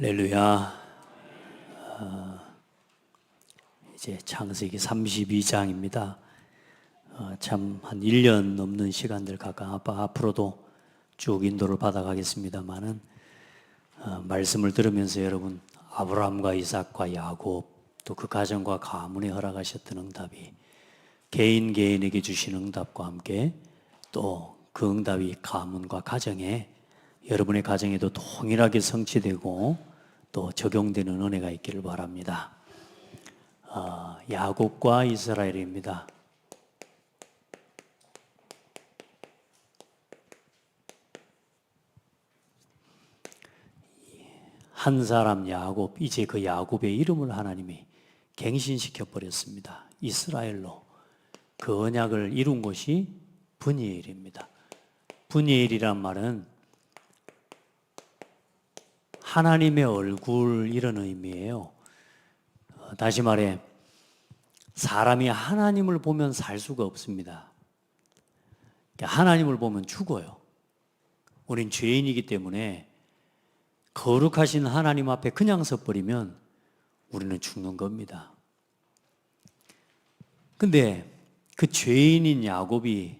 할렐루야. 이제 창세기 32장입니다. 참 한 1년 넘는 시간들 가까 앞으로도 쭉 인도를 받아가겠습니다만은 말씀을 들으면서 여러분 아브라함과 이삭과 야곱 또 그 가정과 가문에 허락하셨던 응답이 개인에게 주신 응답과 함께 또 그 응답이 가문과 가정에 여러분의 가정에도 동일하게 성취되고 또 적용되는 은혜가 있기를 바랍니다. 야곱과 이스라엘입니다. 한 사람 야곱, 이제 그 야곱의 이름을 하나님이 갱신시켜 버렸습니다. 이스라엘로. 그 언약을 이룬 것이 브니엘입니다. 브니엘이란 말은 하나님의 얼굴 이런 의미예요. 다시 말해 사람이 하나님을 보면 살 수가 없습니다. 하나님을 보면 죽어요. 우린 죄인이기 때문에 거룩하신 하나님 앞에 그냥 서버리면 우리는 죽는 겁니다. 근데 그 죄인인 야곱이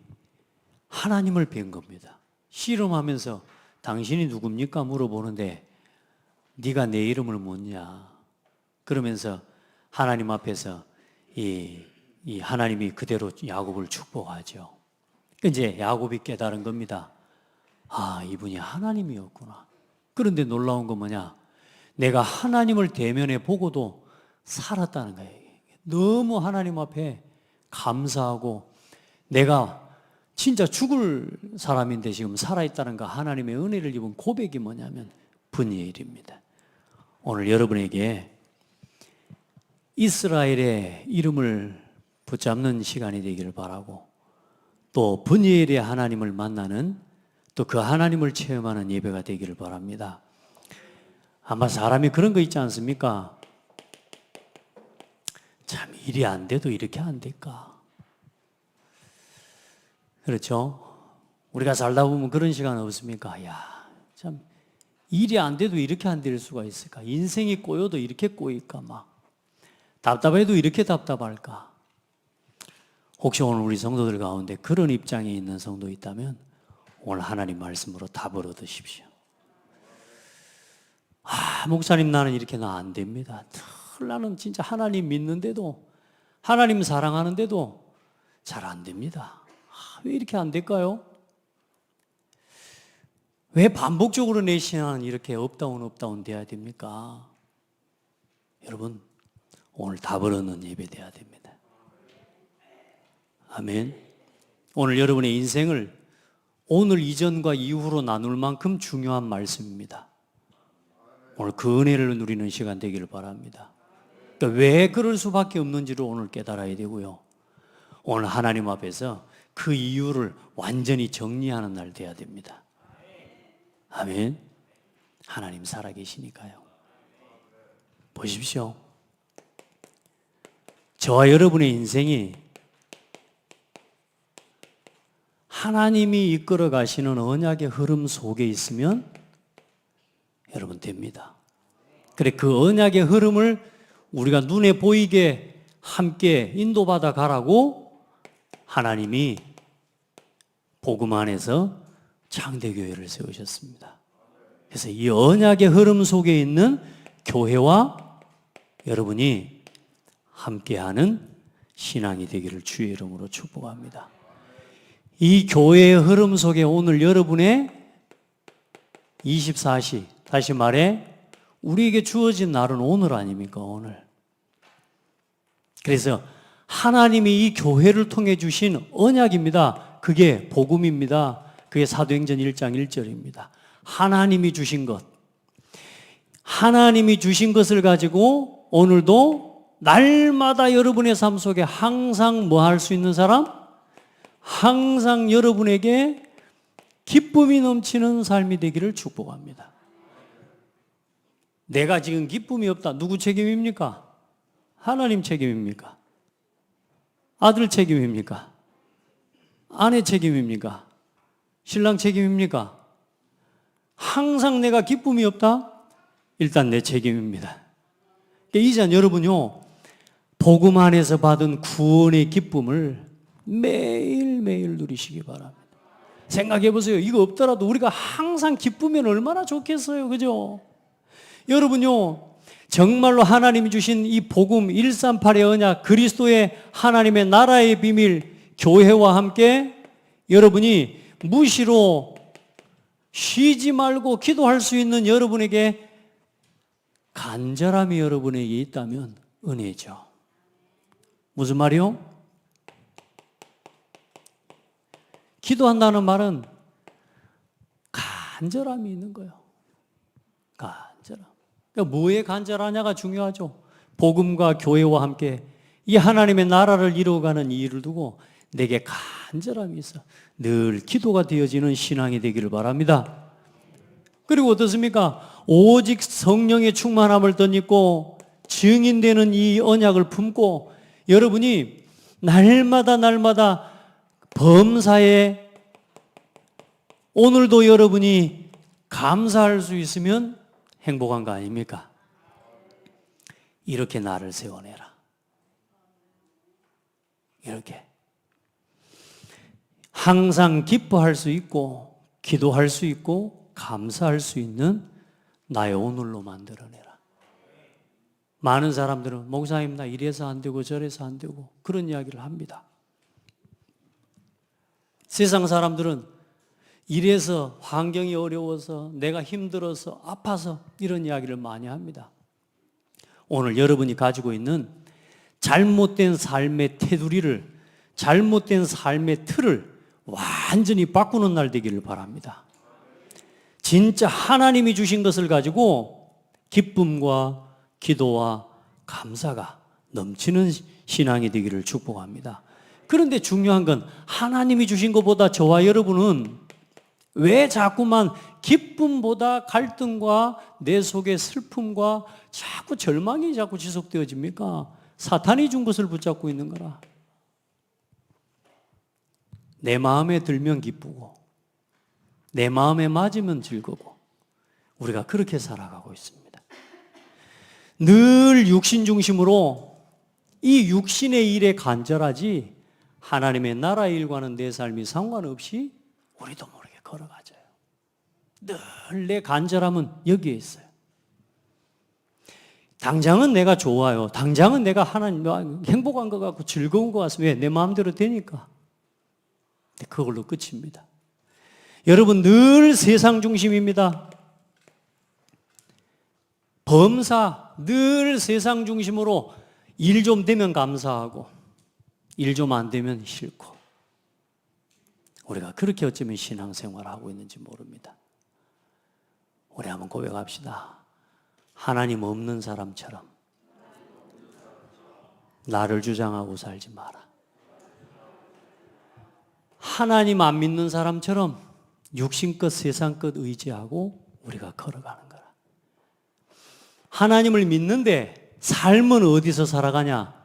하나님을 뵌 겁니다. 씨름하면서 당신이 누굽니까? 물어보는데 네가 내 이름을 묻냐? 그러면서 하나님 앞에서 이 하나님이 그대로 야곱을 축복하죠. 이제 야곱이 깨달은 겁니다. 아, 이분이 하나님이었구나. 그런데 놀라운 건 뭐냐? 내가 하나님을 대면에 보고도 살았다는 거예요. 너무 하나님 앞에 감사하고 내가 진짜 죽을 사람인데 지금 살아있다는 거 하나님의 은혜를 입은 고백이 뭐냐면 브니엘입니다. 오늘 여러분에게 이스라엘의 이름을 붙잡는 시간이 되기를 바라고 또 브니엘의 하나님을 만나는 또 그 하나님을 체험하는 예배가 되기를 바랍니다. 아마 사람이 그런 거 있지 않습니까? 참 일이 안 돼도 이렇게 안 될까? 그렇죠? 우리가 살다 보면 그런 시간 없습니까? 야, 참 일이 안 돼도 이렇게 안 될 수가 있을까? 인생이 꼬여도 이렇게 꼬일까? 막 답답해도 이렇게 답답할까? 혹시 오늘 우리 성도들 가운데 그런 입장에 있는 성도 있다면 오늘 하나님 말씀으로 답을 얻으십시오. 목사님 나는 이렇게 나 안 됩니다. 나는 진짜 하나님 믿는데도 하나님 사랑하는데도 잘 안 됩니다. 왜 이렇게 안 될까요? 왜 반복적으로 내 신앙은 이렇게 업다운 돼야 됩니까? 여러분 오늘 답을 얻는 예배 돼야 됩니다. 아멘. 오늘 여러분의 인생을 오늘 이전과 이후로 나눌 만큼 중요한 말씀입니다. 오늘 그 은혜를 누리는 시간 되기를 바랍니다. 그러니까 왜 그럴 수밖에 없는지를 오늘 깨달아야 되고요. 오늘 하나님 앞에서 그 이유를 완전히 정리하는 날 돼야 됩니다. 아멘. 하나님 살아계시니까요. 보십시오. 저와 여러분의 인생이 하나님이 이끌어 가시는 언약의 흐름 속에 있으면 여러분 됩니다. 그래 그 언약의 흐름을 우리가 눈에 보이게 함께 인도받아 가라고 하나님이 복음 안에서 창대교회를 세우셨습니다. 그래서 이 언약의 흐름 속에 있는 교회와 여러분이 함께하는 신앙이 되기를 주의 이름으로 축복합니다. 이 교회의 흐름 속에 오늘 여러분의 24시, 다시 말해 우리에게 주어진 날은 오늘 아닙니까? 오늘. 그래서 하나님이 이 교회를 통해 주신 언약입니다. 그게 복음입니다. 그게 사도행전 1장 1절입니다. 하나님이 주신 것. 하나님이 주신 것을 가지고 오늘도 날마다 여러분의 삶 속에 항상 뭐 할 수 있는 사람? 항상 여러분에게 기쁨이 넘치는 삶이 되기를 축복합니다. 내가 지금 기쁨이 없다. 누구 책임입니까? 하나님 책임입니까? 아들 책임입니까? 아내 책임입니까? 신랑 책임입니까? 항상 내가 기쁨이 없다? 일단 내 책임입니다. 이제 여러분요, 복음 안에서 받은 구원의 기쁨을 매일매일 누리시기 바랍니다. 생각해 보세요. 이거 없더라도 우리가 항상 기쁘면 얼마나 좋겠어요. 그죠? 여러분요, 정말로 하나님이 주신 이 복음 138의 언약, 그리스도의 하나님의 나라의 비밀, 교회와 함께 여러분이 무시로 쉬지 말고 기도할 수 있는 여러분에게 간절함이 여러분에게 있다면 은혜죠. 무슨 말이요? 기도한다는 말은 간절함이 있는 거예요. 간절함. 그러니까 뭐에 간절하냐가 중요하죠. 복음과 교회와 함께 이 하나님의 나라를 이루어가는 이 일을 두고 내게 간절함이 있어. 늘 기도가 되어지는 신앙이 되기를 바랍니다. 그리고 어떻습니까? 오직 성령의 충만함을 덧입고 증인되는 이 언약을 품고 여러분이 날마다 범사에 오늘도 여러분이 감사할 수 있으면 행복한 거 아닙니까? 이렇게 나를 세워내라. 이렇게 항상 기뻐할 수 있고 기도할 수 있고 감사할 수 있는 나의 오늘로 만들어내라. 많은 사람들은 목사님 나 이래서 안 되고 저래서 안 되고 그런 이야기를 합니다. 세상 사람들은 이래서 환경이 어려워서 내가 힘들어서 아파서 이런 이야기를 많이 합니다. 오늘 여러분이 가지고 있는 잘못된 삶의 테두리를, 잘못된 삶의 틀을 완전히 바꾸는 날 되기를 바랍니다. 진짜 하나님이 주신 것을 가지고 기쁨과 기도와 감사가 넘치는 신앙이 되기를 축복합니다. 그런데 중요한 건 하나님이 주신 것보다 저와 여러분은 왜 자꾸만 기쁨보다 갈등과 내 속의 슬픔과 자꾸 절망이 자꾸 지속되어집니까? 사탄이 준 것을 붙잡고 있는 거라. 내 마음에 들면 기쁘고 내 마음에 맞으면 즐거고 우리가 그렇게 살아가고 있습니다. 늘 육신 중심으로 이 육신의 일에 간절하지 하나님의 나라 일과는 내 삶이 상관없이 우리도 모르게 걸어가져요. 늘 내 간절함은 여기에 있어요. 당장은 내가 좋아요. 당장은 내가 하나님 행복한 것 같고 즐거운 것 같습니다. 왜? 내 마음대로 되니까. 그걸로 끝입니다. 여러분 늘 세상 중심입니다. 범사 늘 세상 중심으로 일 좀 되면 감사하고 일 좀 안 되면 싫고 우리가 그렇게 어쩌면 신앙생활을 하고 있는지 모릅니다. 우리 한번 고백합시다. 하나님 없는 사람처럼 나를 주장하고 살지 마라. 하나님 안 믿는 사람처럼 육신껏 세상껏 의지하고 우리가 걸어가는 거라. 하나님을 믿는데 삶은 어디서 살아가냐?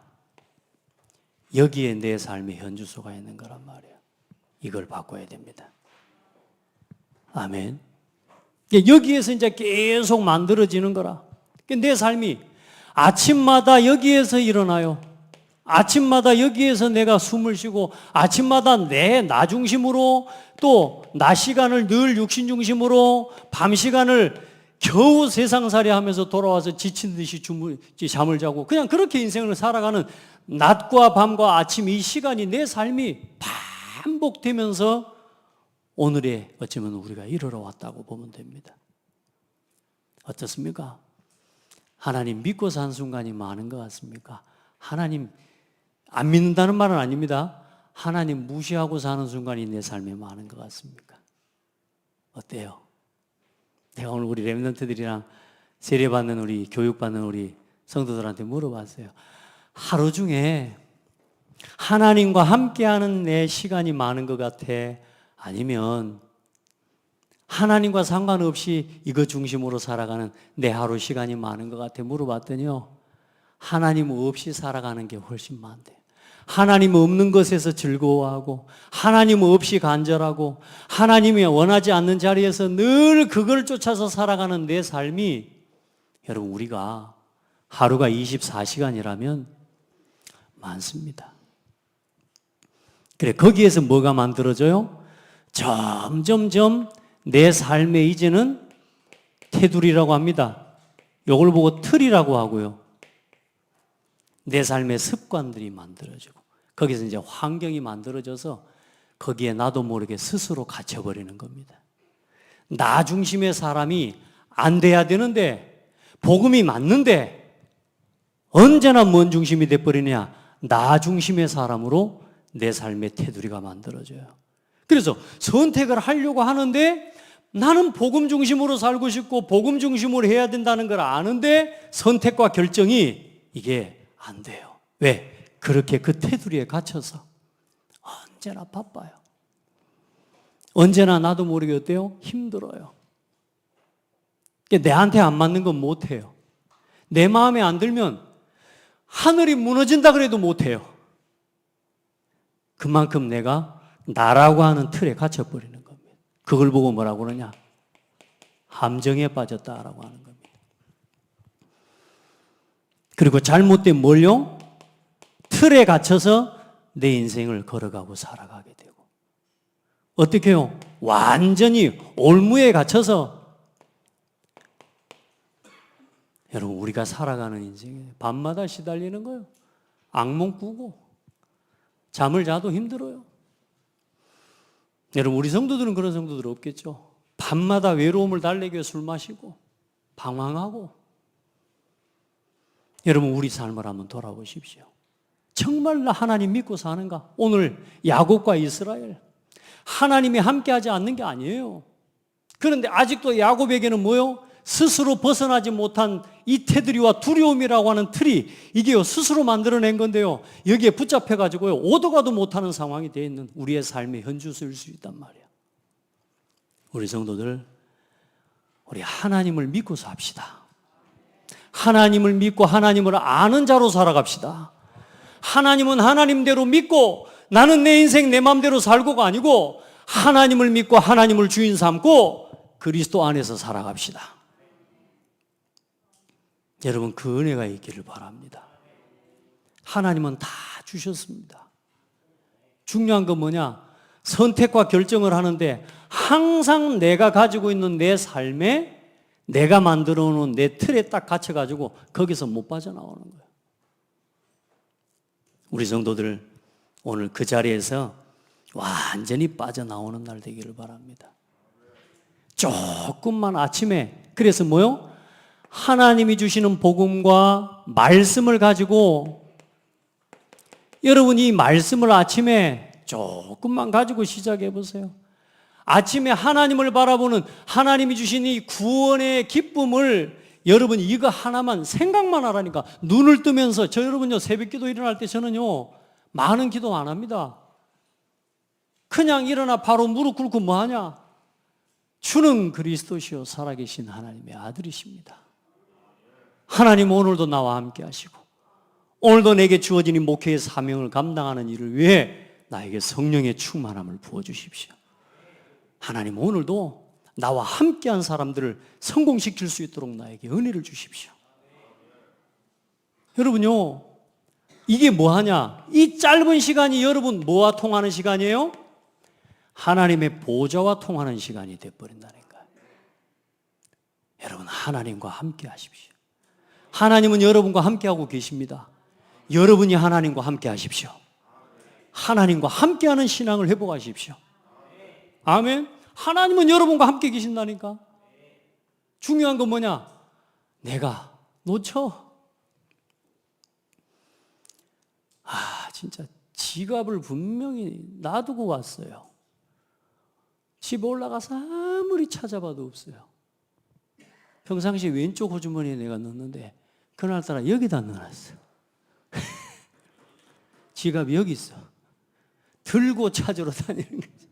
여기에 내 삶의 현주소가 있는 거란 말이에요. 이걸 바꿔야 됩니다. 아멘. 여기에서 이제 계속 만들어지는 거라. 내 삶이 아침마다 여기에서 일어나요. 아침마다 여기에서 내가 숨을 쉬고 아침마다 내 나 중심으로 또 낮 시간을 늘 육신 중심으로 밤 시간을 겨우 세상살이 하면서 돌아와서 지친 듯이 잠을 자고 그냥 그렇게 인생을 살아가는 낮과 밤과 아침 이 시간이 내 삶이 반복되면서 오늘에 어쩌면 우리가 이르러 왔다고 보면 됩니다. 어떻습니까? 하나님 믿고 산 순간이 많은 것 같습니까? 하나님 안 믿는다는 말은 아닙니다. 하나님 무시하고 사는 순간이 내 삶에 많은 것 같습니까? 어때요? 내가 오늘 우리 렘넌트들이랑 세례받는 우리 교육받는 우리 성도들한테 물어봤어요. 하루 중에 하나님과 함께하는 내 시간이 많은 것 같아? 아니면 하나님과 상관없이 이거 중심으로 살아가는 내 하루 시간이 많은 것 같아? 물어봤더니요. 하나님 없이 살아가는 게 훨씬 많대요. 하나님 없는 것에서 즐거워하고 하나님 없이 간절하고 하나님이 원하지 않는 자리에서 늘 그걸 쫓아서 살아가는 내 삶이 여러분, 우리가 하루가 24시간이라면 많습니다. 그래, 거기에서 뭐가 만들어져요? 점점점 내 삶의 이제는 테두리라고 합니다. 이걸 보고 틀이라고 하고요. 내 삶의 습관들이 만들어지고 거기서 이제 환경이 만들어져서 거기에 나도 모르게 스스로 갇혀버리는 겁니다. 나 중심의 사람이 안 돼야 되는데, 복음이 맞는데 언제나 뭔 중심이 돼버리냐? 나 중심의 사람으로 내 삶의 테두리가 만들어져요. 그래서 선택을 하려고 하는데 나는 복음 중심으로 살고 싶고 복음 중심으로 해야 된다는 걸 아는데 선택과 결정이 이게 안 돼요. 왜? 그렇게 그 테두리에 갇혀서 언제나 바빠요. 언제나 나도 모르게 어때요? 힘들어요. 내한테 안 맞는 건 못해요. 내 마음에 안 들면 하늘이 무너진다 그래도 못해요. 그만큼 내가 나라고 하는 틀에 갇혀버리는 겁니다. 그걸 보고 뭐라고 그러냐? 함정에 빠졌다라고 하는 겁니다. 그리고 잘못된 뭘요? 틀에 갇혀서 내 인생을 걸어가고 살아가게 되고, 어떻게 해요? 완전히 올무에 갇혀서, 여러분, 우리가 살아가는 인생에 밤마다 시달리는 거예요. 악몽 꾸고 잠을 자도 힘들어요. 여러분, 우리 성도들은 그런 성도들 없겠죠? 밤마다 외로움을 달래기 위해 술 마시고 방황하고. 여러분, 우리 삶을 한번 돌아보십시오. 정말 나 하나님 믿고 사는가? 오늘 야곱과 이스라엘, 하나님이 함께하지 않는 게 아니에요. 그런데 아직도 야곱에게는 뭐요? 스스로 벗어나지 못한 이 테두리와 두려움이라고 하는 틀이, 이게요 스스로 만들어낸 건데요, 여기에 붙잡혀가지고요 오도 가도 못하는 상황이 되어 있는 우리의 삶의 현주소일 수 있단 말이에요. 우리 성도들, 우리 하나님을 믿고 삽시다. 하나님을 믿고 하나님을 아는 자로 살아갑시다. 하나님은 하나님대로 믿고 나는 내 인생 내 마음대로 살고가 아니고 하나님을 믿고 하나님을 주인 삼고 그리스도 안에서 살아갑시다. 여러분, 그 은혜가 있기를 바랍니다. 하나님은 다 주셨습니다. 중요한 건 뭐냐? 선택과 결정을 하는데 항상 내가 가지고 있는 내 삶에 내가 만들어 놓은 내 틀에 딱 갇혀가지고 거기서 못 빠져나오는 거예요. 우리 성도들, 오늘 그 자리에서 완전히 빠져나오는 날 되기를 바랍니다. 조금만 아침에, 그래서 뭐요? 하나님이 주시는 복음과 말씀을 가지고, 여러분 이 말씀을 아침에 조금만 가지고 시작해 보세요. 아침에 하나님을 바라보는, 하나님이 주신 이 구원의 기쁨을 여러분 이거 하나만 생각만 하라니까. 눈을 뜨면서, 저 여러분요 새벽 기도 일어날 때 저는요 많은 기도 안 합니다. 그냥 일어나 바로 무릎 꿇고 뭐 하냐? 주는 그리스도시요 살아계신 하나님의 아들이십니다. 하나님 오늘도 나와 함께 하시고 오늘도 내게 주어진 이 목회의 사명을 감당하는 일을 위해 나에게 성령의 충만함을 부어주십시오. 하나님 오늘도 나와 함께한 사람들을 성공시킬 수 있도록 나에게 은혜를 주십시오. 여러분요, 이게 뭐하냐? 이 짧은 시간이 여러분 뭐와 통하는 시간이에요? 하나님의 보좌와 통하는 시간이 되어버린다니까요. 여러분, 하나님과 함께 하십시오. 하나님은 여러분과 함께하고 계십니다. 여러분이 하나님과 함께 하십시오. 하나님과 함께하는 신앙을 회복하십시오. 아멘. 하나님은 여러분과 함께 계신다니까. 중요한 건 뭐냐? 내가 놓쳐. 진짜 지갑을 분명히 놔두고 왔어요. 집에 올라가서 아무리 찾아봐도 없어요. 평상시 왼쪽 호주머니에 내가 넣었는데 그날따라 여기다 넣어놨어요. 지갑이 여기 있어. 들고 찾으러 다니는 거지.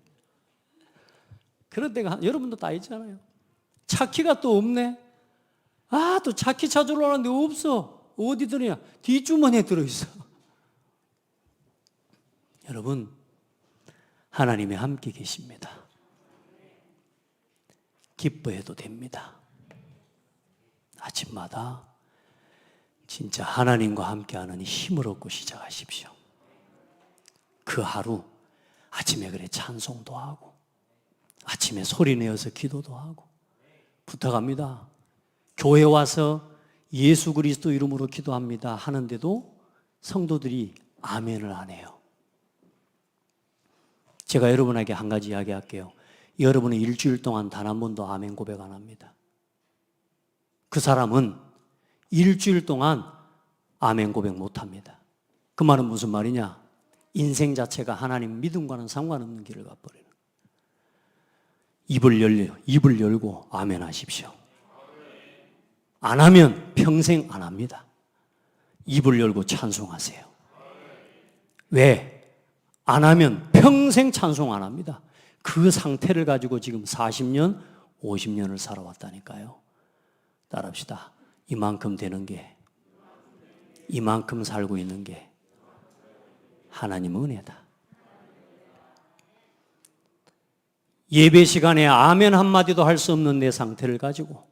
그런 때가 여러분도 다 있잖아요. 차키가 또 없네. 또 차키 찾으러 가는데 없어. 어디 들어냐? 뒷주머니에 들어있어. 여러분, 하나님이 함께 계십니다. 기뻐해도 됩니다. 아침마다 진짜 하나님과 함께하는 힘을 얻고 시작하십시오. 그 하루 아침에 그래 찬송도 하고 아침에 소리 내어서 기도도 하고 부탁합니다. 교회 와서 예수 그리스도 이름으로 기도합니다 하는데도 성도들이 아멘을 안 해요. 제가 여러분에게 한 가지 이야기할게요. 여러분은 일주일 동안 단 한 번도 아멘 고백 안 합니다. 그 사람은 일주일 동안 아멘 고백 못 합니다. 그 말은 무슨 말이냐? 인생 자체가 하나님 믿음과는 상관없는 길을 가버리는. 입을 열고 아멘 하십시오. 안 하면 평생 안 합니다. 입을 열고 찬송하세요. 왜? 안 하면 평생 찬송 안 합니다. 그 상태를 가지고 지금 40년, 50년을 살아왔다니까요. 따라합시다. 이만큼 되는 게, 이만큼 살고 있는 게 하나님 은혜다. 예배 시간에 아멘 한마디도 할 수 없는 내 상태를 가지고,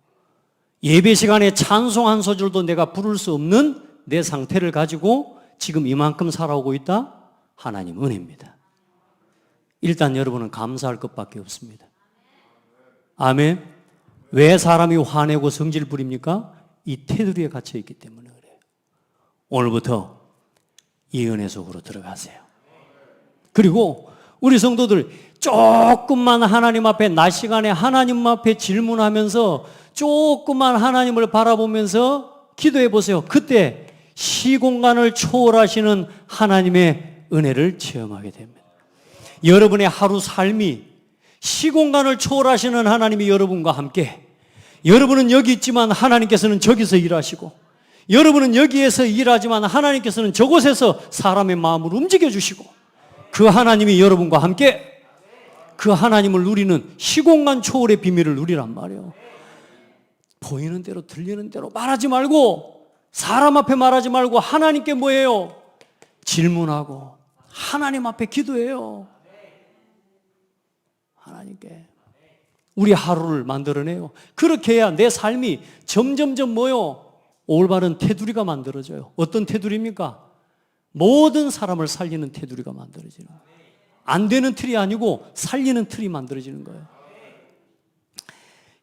예배 시간에 찬송 한 소절도 내가 부를 수 없는 내 상태를 가지고 지금 이만큼 살아오고 있다? 하나님 은혜입니다. 일단 여러분은 감사할 것밖에 없습니다. 아멘. 왜 사람이 화내고 성질 부립니까? 이 테두리에 갇혀 있기 때문에 그래요. 오늘부터 이 은혜 속으로 들어가세요. 그리고 우리 성도들 조금만 하나님 앞에 낮 시간에 하나님 앞에 질문하면서 조금만 하나님을 바라보면서 기도해 보세요. 그때 시공간을 초월하시는 하나님의 은혜를 체험하게 됩니다. 여러분의 하루 삶이 시공간을 초월하시는 하나님이 여러분과 함께, 여러분은 여기 있지만 하나님께서는 저기서 일하시고, 여러분은 여기에서 일하지만 하나님께서는 저곳에서 사람의 마음을 움직여 주시고, 그 하나님이 여러분과 함께 그 하나님을 누리는 시공간 초월의 비밀을 누리란 말이에요. 보이는 대로 들리는 대로 말하지 말고, 사람 앞에 말하지 말고 하나님께 뭐예요? 질문하고 하나님 앞에 기도해요. 하나님께 우리 하루를 만들어내요. 그렇게 해야 내 삶이 점점점 뭐요? 올바른 테두리가 만들어져요. 어떤 테두리입니까? 모든 사람을 살리는 테두리가 만들어지는 거예요. 안 되는 틀이 아니고 살리는 틀이 만들어지는 거예요.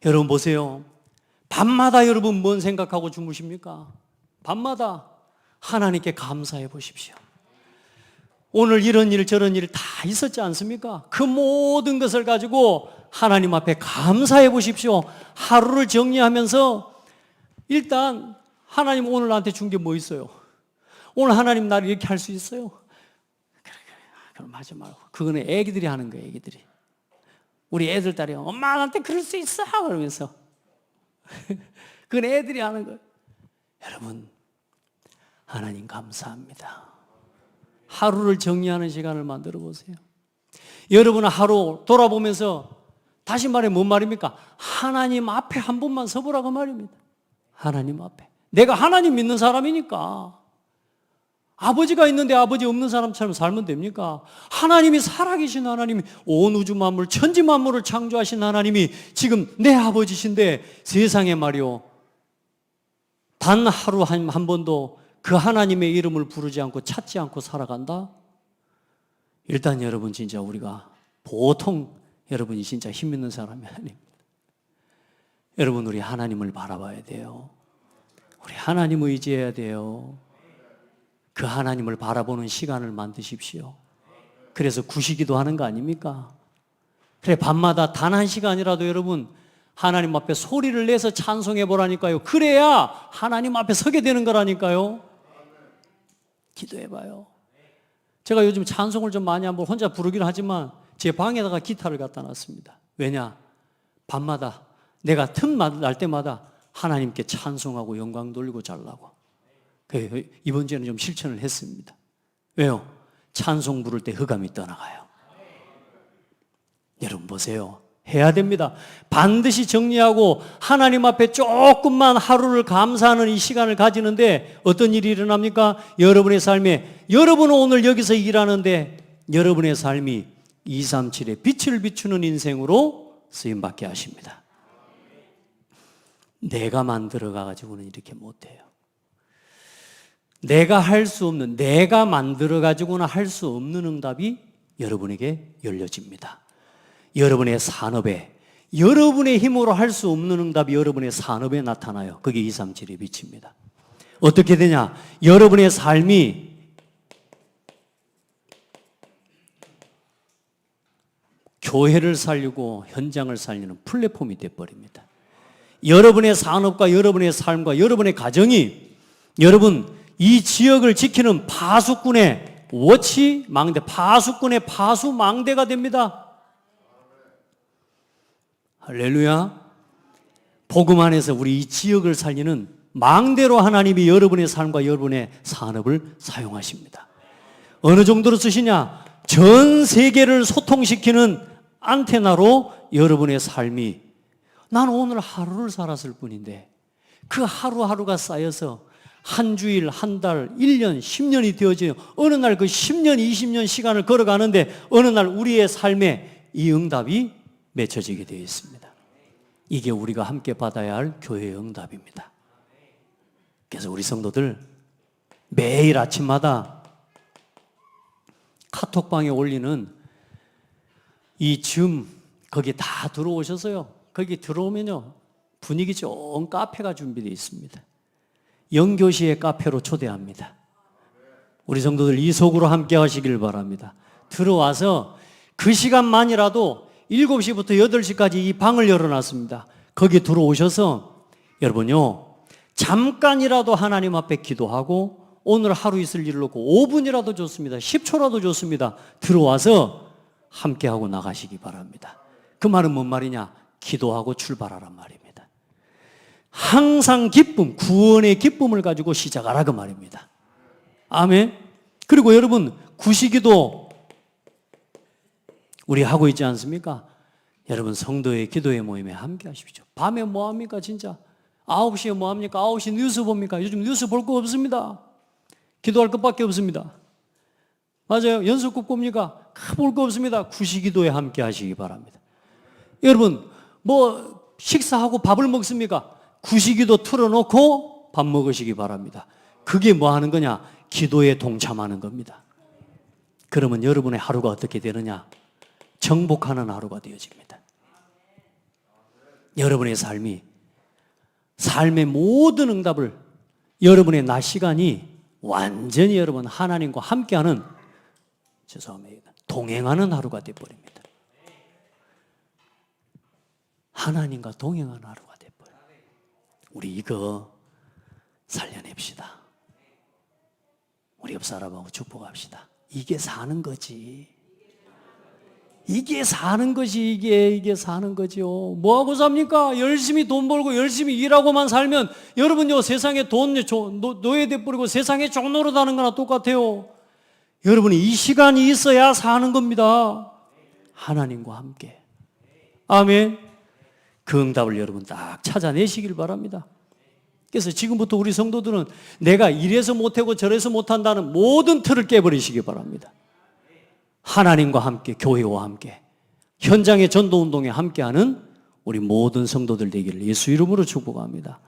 여러분 보세요. 밤마다 여러분 뭔 생각하고 주무십니까? 밤마다 하나님께 감사해 보십시오. 오늘 이런 일 저런 일 다 있었지 않습니까? 그 모든 것을 가지고 하나님 앞에 감사해 보십시오. 하루를 정리하면서 일단 하나님 오늘 나한테 준 게 뭐 있어요? 오늘 하나님 나를 이렇게 할 수 있어요? 그럼 하지 말고. 그거는 애기들이 하는 거예요. 애기들이. 우리 애들 딸이 엄마 나한테 그럴 수 있어 그러면서 그건 애들이 하는 거예요. 여러분 하나님 감사합니다. 하루를 정리하는 시간을 만들어 보세요. 여러분은 하루 돌아보면서 다시 말해 뭔 말입니까? 하나님 앞에 한 번만 서보라고 말입니다. 하나님 앞에. 내가 하나님 믿는 사람이니까. 아버지가 있는데 아버지 없는 사람처럼 살면 됩니까? 하나님이 살아계신 하나님이 온 우주 만물 천지 만물을 창조하신 하나님이 지금 내 아버지신데 세상에 말이요 단 하루 한 번도 그 하나님의 이름을 부르지 않고 찾지 않고 살아간다? 일단 여러분 진짜 우리가 보통 여러분이 진짜 힘 있는 사람이 아닙니다. 여러분 우리 하나님을 바라봐야 돼요. 우리 하나님을 의지해야 돼요. 그 하나님을 바라보는 시간을 만드십시오. 그래서 구시기도 하는 거 아닙니까? 그래 밤마다 단 한 시간이라도 여러분 하나님 앞에 소리를 내서 찬송해 보라니까요. 그래야 하나님 앞에 서게 되는 거라니까요. 기도해봐요. 제가 요즘 찬송을 좀 많이 한번 혼자 부르긴 하지만 제 방에다가 기타를 갖다 놨습니다. 왜냐? 밤마다 내가 틈날 때마다 하나님께 찬송하고 영광 돌리고 잘라고. 이번 주에는 좀 실천을 했습니다. 왜요? 찬송 부를 때 흑암이 떠나가요. 여러분 보세요. 해야 됩니다. 반드시 정리하고 하나님 앞에 조금만 하루를 감사하는 이 시간을 가지는데 어떤 일이 일어납니까? 여러분의 삶에, 여러분은 오늘 여기서 일하는데 여러분의 삶이 237의 빛을 비추는 인생으로 쓰임받게 하십니다. 내가 만들어 가지고는 이렇게 못해요. 내가 할 수 없는, 내가 만들어 가지고는 할 수 없는 응답이 여러분에게 열려집니다. 여러분의 산업에, 여러분의 힘으로 할 수 없는 응답이 여러분의 산업에 나타나요. 그게 237에 비칩니다. 어떻게 되냐? 여러분의 삶이 교회를 살리고 현장을 살리는 플랫폼이 되어버립니다. 여러분의 산업과 여러분의 삶과 여러분의 가정이 여러분 이 지역을 지키는 파수꾼의 워치 망대, 파수꾼의 파수 망대가 됩니다. 할렐루야. 복음 안에서 우리 이 지역을 살리는 망대로 하나님이 여러분의 삶과 여러분의 산업을 사용하십니다. 어느 정도로 쓰시냐? 전 세계를 소통시키는 안테나로 여러분의 삶이, 나는 오늘 하루를 살았을 뿐인데 그 하루하루가 쌓여서 한 주일, 한 달, 1년, 10년이 되어지요. 어느 날 그 10년, 20년 시간을 걸어가는데 어느 날 우리의 삶에 이 응답이 맺혀지게 되어 있습니다. 이게 우리가 함께 받아야 할 교회의 응답입니다. 그래서 우리 성도들 매일 아침마다 카톡방에 올리는 이 줌 거기 다 들어오셔서요. 거기 들어오면요 분위기 좋은 카페가 준비되어 있습니다. 영교시의 카페로 초대합니다. 우리 성도들 이 속으로 함께 하시길 바랍니다. 들어와서 그 시간만이라도 7시부터 8시까지 이 방을 열어놨습니다. 거기 들어오셔서 여러분요 잠깐이라도 하나님 앞에 기도하고 오늘 하루 있을 일을 놓고 5분이라도 좋습니다. 10초라도 좋습니다. 들어와서 함께하고 나가시기 바랍니다. 그 말은 뭔 말이냐? 기도하고 출발하란 말입니다. 항상 기쁨, 구원의 기쁨을 가지고 시작하라 그 말입니다. 아멘. 그리고 여러분 구시기도 우리 하고 있지 않습니까? 여러분 성도의 기도의 모임에 함께 하십시오. 밤에 뭐 합니까 진짜? 9시에 뭐 합니까? 9시 뉴스 봅니까? 요즘 뉴스 볼 거 없습니다. 기도할 것밖에 없습니다. 맞아요. 연속극 봅니까? 볼 거 없습니다. 구시기도에 함께 하시기 바랍니다. 여러분 뭐 식사하고 밥을 먹습니까? 구시기도 틀어놓고 밥 먹으시기 바랍니다. 그게 뭐 하는 거냐? 기도에 동참하는 겁니다. 그러면 여러분의 하루가 어떻게 되느냐? 정복하는 하루가 되어집니다. 여러분의 삶이, 삶의 모든 응답을 여러분의 낮 시간이 완전히 여러분 하나님과 함께하는, 죄송합니다, 동행하는 하루가 되어버립니다. 하나님과 동행하는 하루가 되어버려요. 우리 이거 살려냅시다. 우리 옆 사람하고 축복합시다. 이게 사는 거지. 이게 사는 것이 이게 사는 거죠. 뭐하고 삽니까? 열심히 돈 벌고 열심히 일하고만 살면 여러분요 세상에 돈 노예돼 버리고 세상에 종노릇하는 거나 똑같아요. 여러분이 이 시간이 있어야 사는 겁니다. 하나님과 함께. 아멘. 그 응답을 여러분 딱 찾아내시길 바랍니다. 그래서 지금부터 우리 성도들은 내가 이래서 못하고 저래서 못한다는 모든 틀을 깨버리시기 바랍니다. 하나님과 함께, 교회와 함께, 현장의 전도운동에 함께하는 우리 모든 성도들 되기를 예수 이름으로 축복합니다.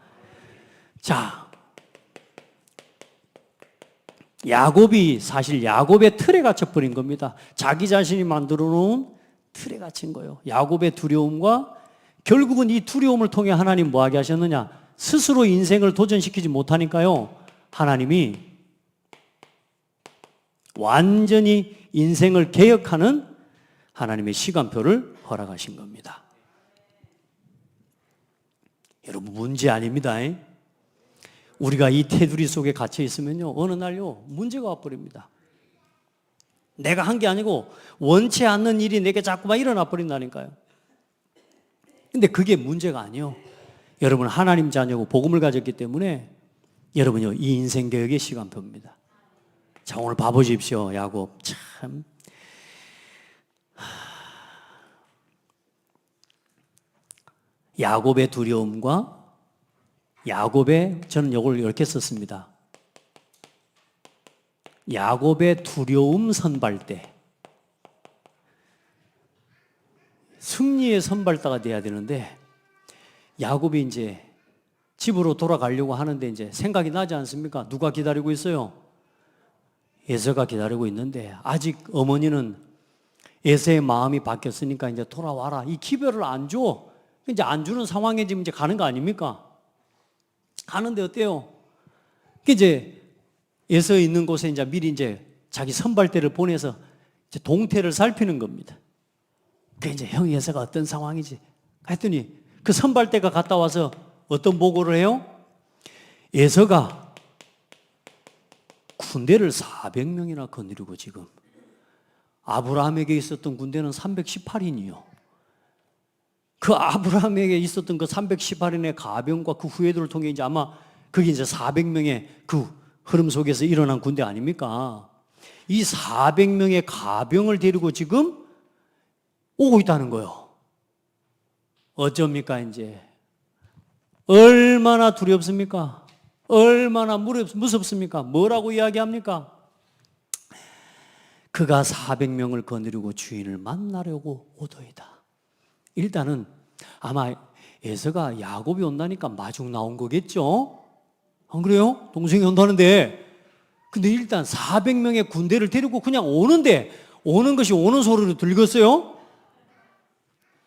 자, 야곱이 사실 야곱의 틀에 갇혀버린 겁니다. 자기 자신이 만들어 놓은 틀에 갇힌 거예요. 야곱의 두려움과 결국은 이 두려움을 통해 하나님 뭐하게 하셨느냐? 스스로 인생을 도전시키지 못하니까요 하나님이 완전히 인생을 개혁하는 하나님의 시간표를 허락하신 겁니다. 여러분 문제 아닙니다. 우리가 이 테두리 속에 갇혀 있으면요 어느 날요 문제가 와버립니다. 내가 한 게 아니고 원치 않는 일이 내게 자꾸만 일어나 버린다니까요. 근데 그게 문제가 아니에요. 여러분 하나님 자녀고 복음을 가졌기 때문에 여러분요 이 인생 개혁의 시간표입니다. 자, 오늘 봐보십시오. 야곱 참 야곱의 두려움과 야곱의, 저는 이걸 이렇게 썼습니다. 야곱의 두려움 선발대. 승리의 선발대가 돼야 되는데 야곱이 이제 집으로 돌아가려고 하는데 이제 생각이 나지 않습니까? 누가 기다리고 있어요? 에서가 기다리고 있는데 아직 어머니는 에서의 마음이 바뀌었으니까 이제 돌아와라. 이 기별을 안 줘. 이제 안 주는 상황에 지금 이제 가는 거 아닙니까? 가는데 어때요? 이제 에서 있는 곳에 이제 미리 이제 자기 선발대를 보내서 이제 동태를 살피는 겁니다. 그 이제 형 에서가 어떤 상황이지? 했더니 그 선발대가 갔다 와서 어떤 보고를 해요? 에서가 군대를 400명이나 거느리고 지금 아브라함에게 있었던 군대는 318인이요. 그 아브라함에게 있었던 그 318인의 가병과 그 후예들을 통해 이제 아마 그게 이제 400명의 그 흐름 속에서 일어난 군대 아닙니까? 이 400명의 가병을 데리고 지금 오고 있다는 거예요. 어쩝니까 이제? 얼마나 두렵습니까? 얼마나 무섭습니까? 뭐라고 이야기합니까? 그가 400명을 거느리고 주인을 만나려고 오더이다. 일단은 아마 에서가 야곱이 온다니까 마중 나온 거겠죠? 안 그래요? 동생이 온다는데. 근데 일단 400명의 군대를 데리고 그냥 오는데 오는 것이 오는 소리로 들리겠어요?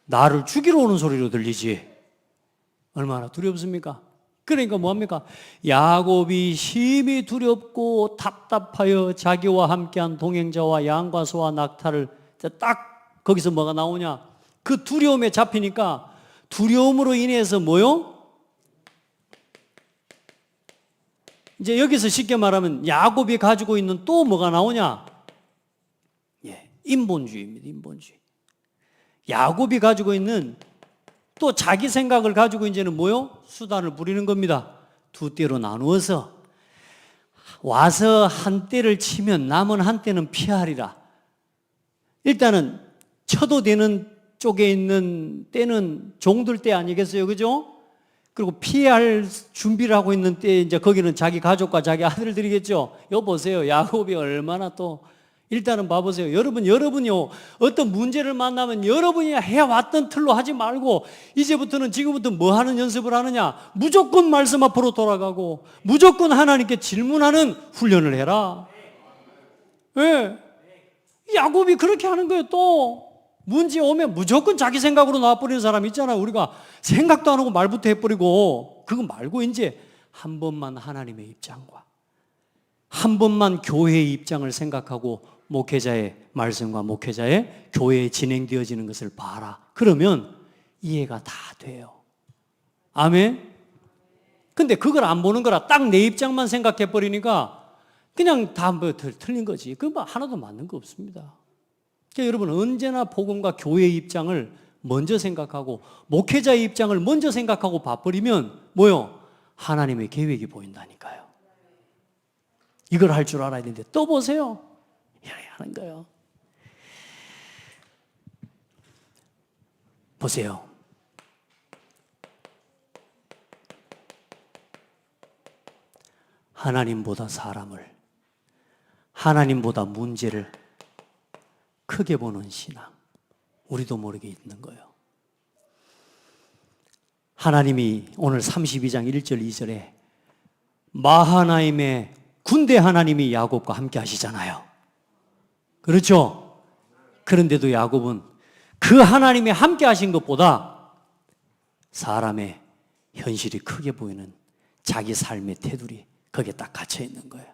나를 죽이러 오는 소리로 들리지. 얼마나 두렵습니까? 그러니까 뭐합니까? 야곱이 심히 두렵고 답답하여 자기와 함께한 동행자와 양과 소와 낙타를 딱 거기서 뭐가 나오냐? 그 두려움에 잡히니까 두려움으로 인해서 뭐요? 이제 여기서 쉽게 말하면 야곱이 가지고 있는 또 뭐가 나오냐? 예, 인본주의입니다. 인본주의. 야곱이 가지고 있는 또 자기 생각을 가지고 이제는 뭐요? 수단을 부리는 겁니다. 두 떼로 나누어서 와서 한 떼를 치면 남은 한 떼는 피하리라. 일단은 쳐도 되는 쪽에 있는 떼는 종들 떼 아니겠어요? 그죠? 그리고 피할 준비를 하고 있는 때 이제 거기는 자기 가족과 자기 아들들이겠죠. 여 보세요. 야곱이 얼마나 또 일단은 봐보세요. 여러분요 어떤 문제를 만나면 여러분이 해왔던 틀로 하지 말고 이제부터는 지금부터 뭐 하는 연습을 하느냐? 무조건 말씀 앞으로 돌아가고 무조건 하나님께 질문하는 훈련을 해라. 왜? 야곱이 그렇게 하는 거예요. 또 문제 오면 무조건 자기 생각으로 나와버리는 사람 있잖아요. 우리가 생각도 안 하고 말부터 해버리고 그거 말고 이제 한 번만 하나님의 입장과 한 번만 교회의 입장을 생각하고 목회자의 말씀과 목회자의 교회에 진행되어지는 것을 봐라. 그러면 이해가 다 돼요. 아멘? 근데 그걸 안 보는 거라 딱 내 입장만 생각해 버리니까 그냥 다 뭐 틀린 거지. 그거 하나도 맞는 거 없습니다. 그러니까 여러분 언제나 복음과 교회의 입장을 먼저 생각하고 목회자의 입장을 먼저 생각하고 봐버리면 뭐요? 하나님의 계획이 보인다니까요. 이걸 할 줄 알아야 되는데 또 보세요. 이렇게 하는 거예요. 보세요. 하나님보다 사람을, 하나님보다 문제를 크게 보는 신앙. 우리도 모르게 있는 거예요. 하나님이 오늘 32장 1절 2절에 마하나임의 군대 하나님이 야곱과 함께 하시잖아요. 그렇죠? 그런데도 야곱은 그 하나님이 함께 하신 것보다 사람의 현실이 크게 보이는 자기 삶의 테두리 거기에 딱 갇혀 있는 거예요.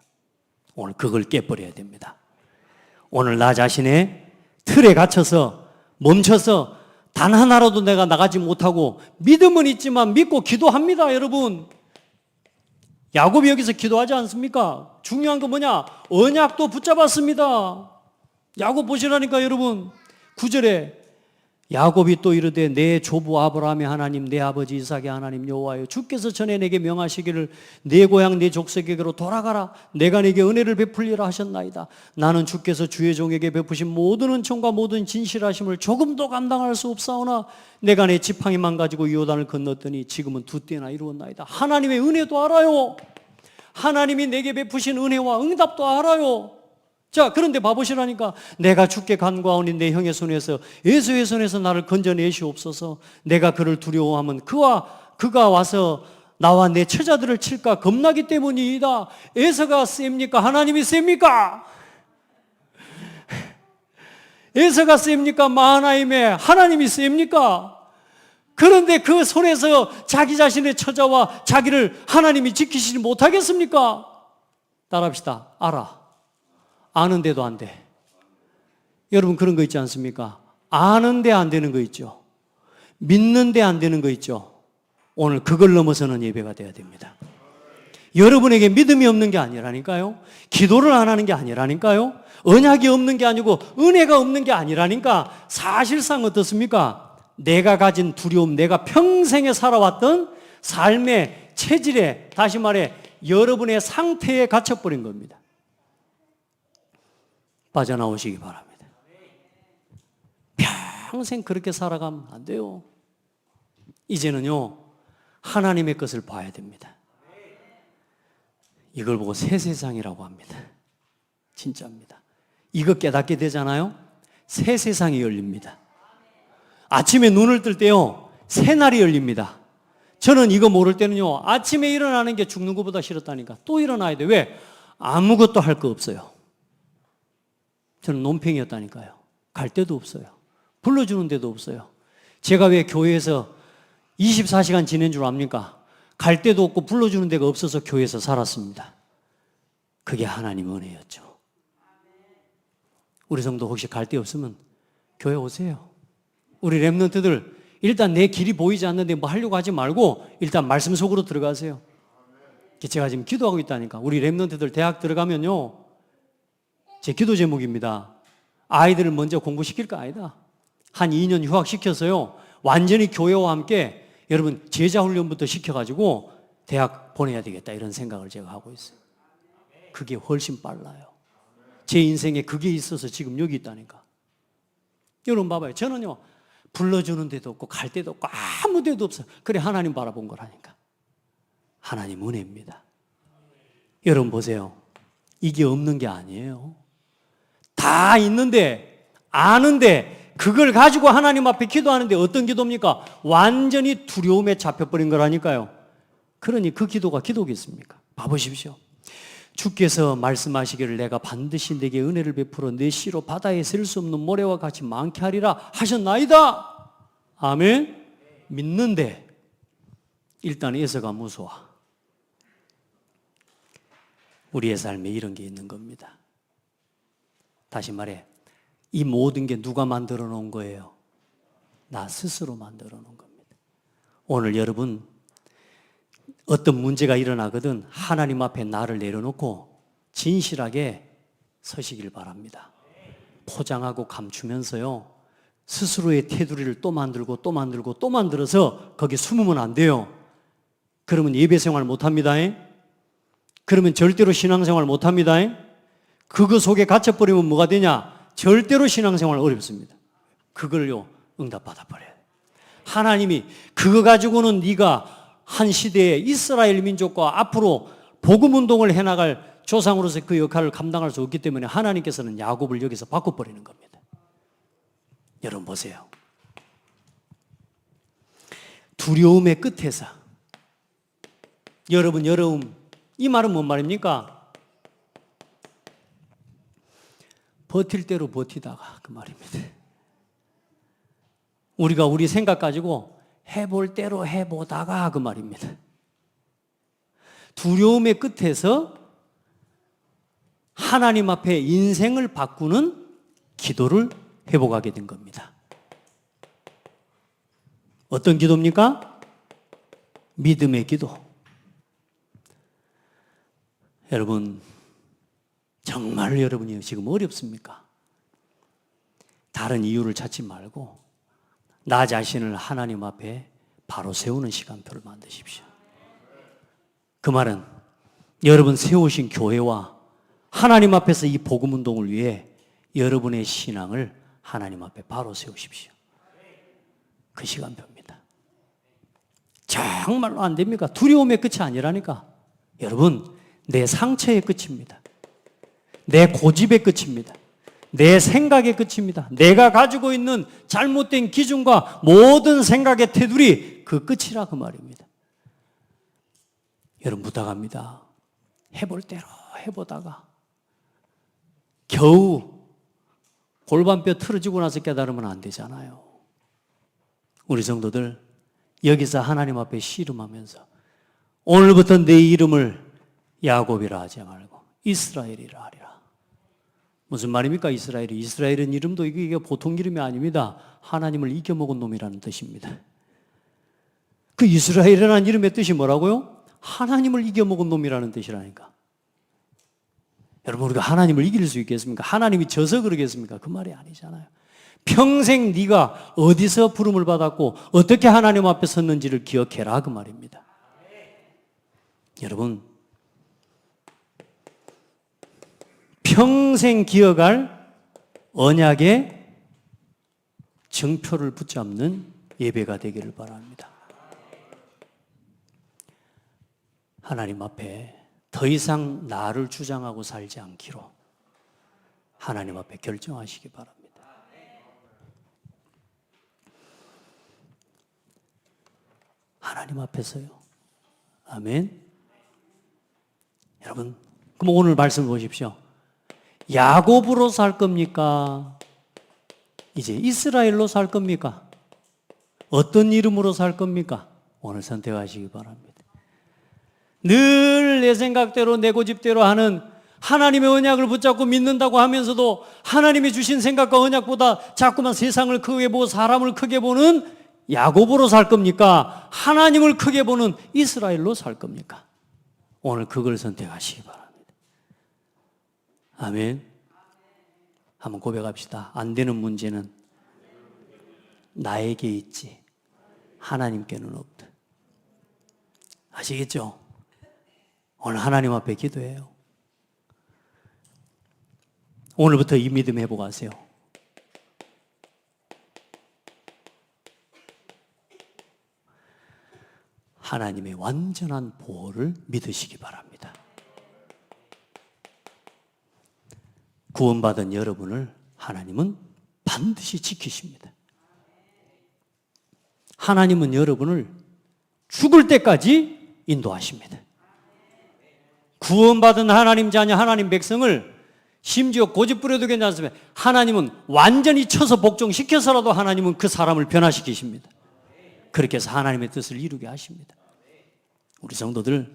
오늘 그걸 깨버려야 됩니다. 오늘 나 자신의 틀에 갇혀서 멈춰서 단 하나라도 내가 나가지 못하고 믿음은 있지만 믿고 기도합니다. 여러분 야곱이 여기서 기도하지 않습니까? 중요한 건 뭐냐? 언약도 붙잡았습니다. 야곱 보시라니까 여러분 9절에 야곱이 또 이르되 내 조부 아브라함의 하나님 내 아버지 이삭의 하나님 여호와여 주께서 전에 내게 명하시기를 내 고향 내 족속에게로 돌아가라 내가 내게 은혜를 베풀리라 하셨나이다. 나는 주께서 주의 종에게 베푸신 모든 은총과 모든 진실하심을 조금도 감당할 수 없사오나 내가 내 지팡이만 가지고 요단을 건넜더니 지금은 두 때나 이루었나이다. 하나님의 은혜도 알아요. 하나님이 내게 베푸신 은혜와 응답도 알아요. 자, 그런데 봐보시라니까 내가 주께 간구하오니 내 형의 손에서 에서의 손에서 나를 건져내시옵소서. 내가 그를 두려워하면 그가 와서 나와 내 처자들을 칠까 겁나기 때문이다. 에서가 셉니까? 하나님이 셉니까? 에서가 셉니까? 마하나임에 하나님이 셉니까? 그런데 그 손에서 자기 자신의 처자와 자기를 하나님이 지키시지 못하겠습니까? 따라합시다. 알아. 아는데도 안 돼. 여러분 그런 거 있지 않습니까? 아는데 안 되는 거 있죠. 믿는데 안 되는 거 있죠. 오늘 그걸 넘어서는 예배가 돼야 됩니다. 여러분에게 믿음이 없는 게 아니라니까요. 기도를 안 하는 게 아니라니까요. 언약이 없는 게 아니고 은혜가 없는 게 아니라니까. 사실상 어떻습니까? 내가 가진 두려움, 내가 평생에 살아왔던 삶의 체질에, 다시 말해 여러분의 상태에 갇혀버린 겁니다. 빠져나오시기 바랍니다. 평생 그렇게 살아가면 안 돼요. 이제는요, 하나님의 것을 봐야 됩니다. 이걸 보고 새 세상이라고 합니다. 진짜입니다. 이거 깨닫게 되잖아요? 새 세상이 열립니다. 아침에 눈을 뜰 때요, 새 날이 열립니다. 저는 이거 모를 때는요, 아침에 일어나는 게 죽는 것보다 싫었다니까. 또 일어나야 돼. 왜? 아무것도 할 거 없어요. 저는 논팽이였다니까요. 갈 데도 없어요. 불러주는 데도 없어요. 제가 왜 교회에서 24시간 지낸 줄 압니까? 갈 데도 없고 불러주는 데가 없어서 교회에서 살았습니다. 그게 하나님 은혜였죠. 우리 성도 혹시 갈 데 없으면 교회 오세요. 우리 렘넌트들 일단 내 길이 보이지 않는데 뭐 하려고 하지 말고 일단 말씀 속으로 들어가세요. 제가 지금 기도하고 있다니까. 우리 렘넌트들 대학 들어가면요, 제 기도 제목입니다. 아이들을 먼저 공부시킬 거 아니다. 한 2년 휴학시켜서요, 완전히 교회와 함께 여러분 제자훈련부터 시켜가지고 대학 보내야 되겠다, 이런 생각을 제가 하고 있어요. 그게 훨씬 빨라요. 제 인생에 그게 있어서 지금 여기 있다니까. 여러분 봐봐요. 저는요, 불러주는 데도 없고 갈 데도 없고 아무 데도 없어요. 그래 하나님 바라본 거라니까. 하나님 은혜입니다. 여러분 보세요. 이게 없는 게 아니에요. 다 있는데, 아는데 그걸 가지고 하나님 앞에 기도하는데 어떤 기도입니까? 완전히 두려움에 잡혀버린 거라니까요. 그러니 그 기도가 기도겠습니까? 봐보십시오. 주께서 말씀하시기를 내가 반드시 내게 은혜를 베풀어 내 씨로 바다에 셀 수 없는 모래와 같이 많게 하리라 하셨나이다. 아멘. 믿는데 일단 에서가 무서워. 우리의 삶에 이런 게 있는 겁니다. 다시 말해, 이 모든 게 누가 만들어 놓은 거예요? 나 스스로 만들어 놓은 겁니다. 오늘 여러분 어떤 문제가 일어나거든 하나님 앞에 나를 내려놓고 진실하게 서시길 바랍니다. 포장하고 감추면서요, 스스로의 테두리를 또 만들고 또 만들고 또 만들어서 거기 숨으면 안 돼요. 그러면 예배생활 못합니다. 그러면 절대로 신앙생활 못합니다. 그거 속에 갇혀버리면 뭐가 되냐? 절대로 신앙생활 어렵습니다. 그걸요 응답받아 버려요. 하나님이 그거 가지고는 네가 한 시대에 이스라엘 민족과 앞으로 복음운동을 해나갈 조상으로서 그 역할을 감당할 수 없기 때문에 하나님께서는 야곱을 여기서 바꿔버리는 겁니다. 여러분 보세요. 두려움의 끝에서, 여러분 이 말은 뭔 말입니까? 버틸 대로 버티다가 그 말입니다. 우리가 우리 생각 가지고 해볼 대로 해보다가 그 말입니다. 두려움의 끝에서 하나님 앞에 인생을 바꾸는 기도를 회복하게 된 겁니다. 어떤 기도입니까? 믿음의 기도. 여러분, 정말 여러분이 지금 어렵습니까? 다른 이유를 찾지 말고 나 자신을 하나님 앞에 바로 세우는 시간표를 만드십시오. 그 말은 여러분 세우신 교회와 하나님 앞에서 이 복음운동을 위해 여러분의 신앙을 하나님 앞에 바로 세우십시오. 그 시간표입니다. 정말로 안 됩니까? 두려움의 끝이 아니라니까. 여러분, 내 상처의 끝입니다. 내 고집의 끝입니다. 내 생각의 끝입니다. 내가 가지고 있는 잘못된 기준과 모든 생각의 테두리, 그 끝이라 그 말입니다. 여러분 부탁합니다. 해볼 대로 해보다가 겨우 골반뼈 틀어지고 나서 깨달으면 안 되잖아요. 우리 성도들 여기서 하나님 앞에 씨름하면서 오늘부터 내 이름을 야곱이라 하지 말고 이스라엘이라 하리라. 무슨 말입니까? 이스라엘이. 이스라엘은 이름도 이게 보통 이름이 아닙니다. 하나님을 이겨먹은 놈이라는 뜻입니다. 그 이스라엘이라는 이름의 뜻이 뭐라고요? 하나님을 이겨먹은 놈이라는 뜻이라니까. 여러분 우리가 하나님을 이길 수 있겠습니까? 하나님이 져서 그러겠습니까? 그 말이 아니잖아요. 평생 네가 어디서 부름을 받았고 어떻게 하나님 앞에 섰는지를 기억해라 그 말입니다. 여러분 평생 기억할 언약의 정표를 붙잡는 예배가 되기를 바랍니다. 하나님 앞에 더 이상 나를 주장하고 살지 않기로 하나님 앞에 결정하시기 바랍니다. 하나님 앞에서요. 아멘. 여러분, 그럼 오늘 말씀 보십시오. 야곱으로 살 겁니까? 이제 이스라엘로 살 겁니까? 어떤 이름으로 살 겁니까? 오늘 선택하시기 바랍니다. 늘 내 생각대로 내 고집대로 하는 하나님의 언약을 붙잡고 믿는다고 하면서도 하나님이 주신 생각과 언약보다 자꾸만 세상을 크게 보고 사람을 크게 보는 야곱으로 살 겁니까? 하나님을 크게 보는 이스라엘로 살 겁니까? 오늘 그걸 선택하시기 바랍니다. 아멘. 한번 고백합시다. 안 되는 문제는 나에게 있지 하나님께는 없다. 아시겠죠? 오늘 하나님 앞에 기도해요. 오늘부터 이 믿음 회복하세요. 하나님의 완전한 보호를 믿으시기 바랍니다. 구원받은 여러분을 하나님은 반드시 지키십니다. 하나님은 여러분을 죽을 때까지 인도하십니다. 구원받은 하나님 자녀, 하나님 백성을 심지어 고집 부려도 괜찮습니다. 하나님은 완전히 쳐서 복종시켜서라도 하나님은 그 사람을 변화시키십니다. 그렇게 해서 하나님의 뜻을 이루게 하십니다. 우리 성도들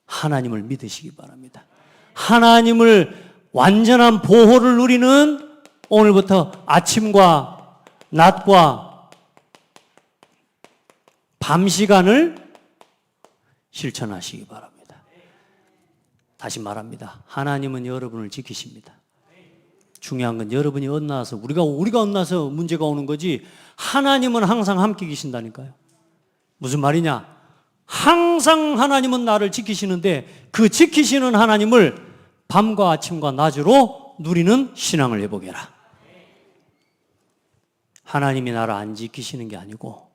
하나님을 믿으시기 바랍니다. 하나님을 완전한 보호를 누리는 오늘부터 아침과 낮과 밤 시간을 실천하시기 바랍니다. 다시 말합니다. 하나님은 여러분을 지키십니다. 중요한 건 여러분이 엇나서 우리가 엇나서 문제가 오는 거지 하나님은 항상 함께 계신다니까요. 무슨 말이냐? 항상 하나님은 나를 지키시는데 그 지키시는 하나님을 밤과 아침과 낮으로 누리는 신앙을 회복해라. 하나님이 나를 안 지키시는 게 아니고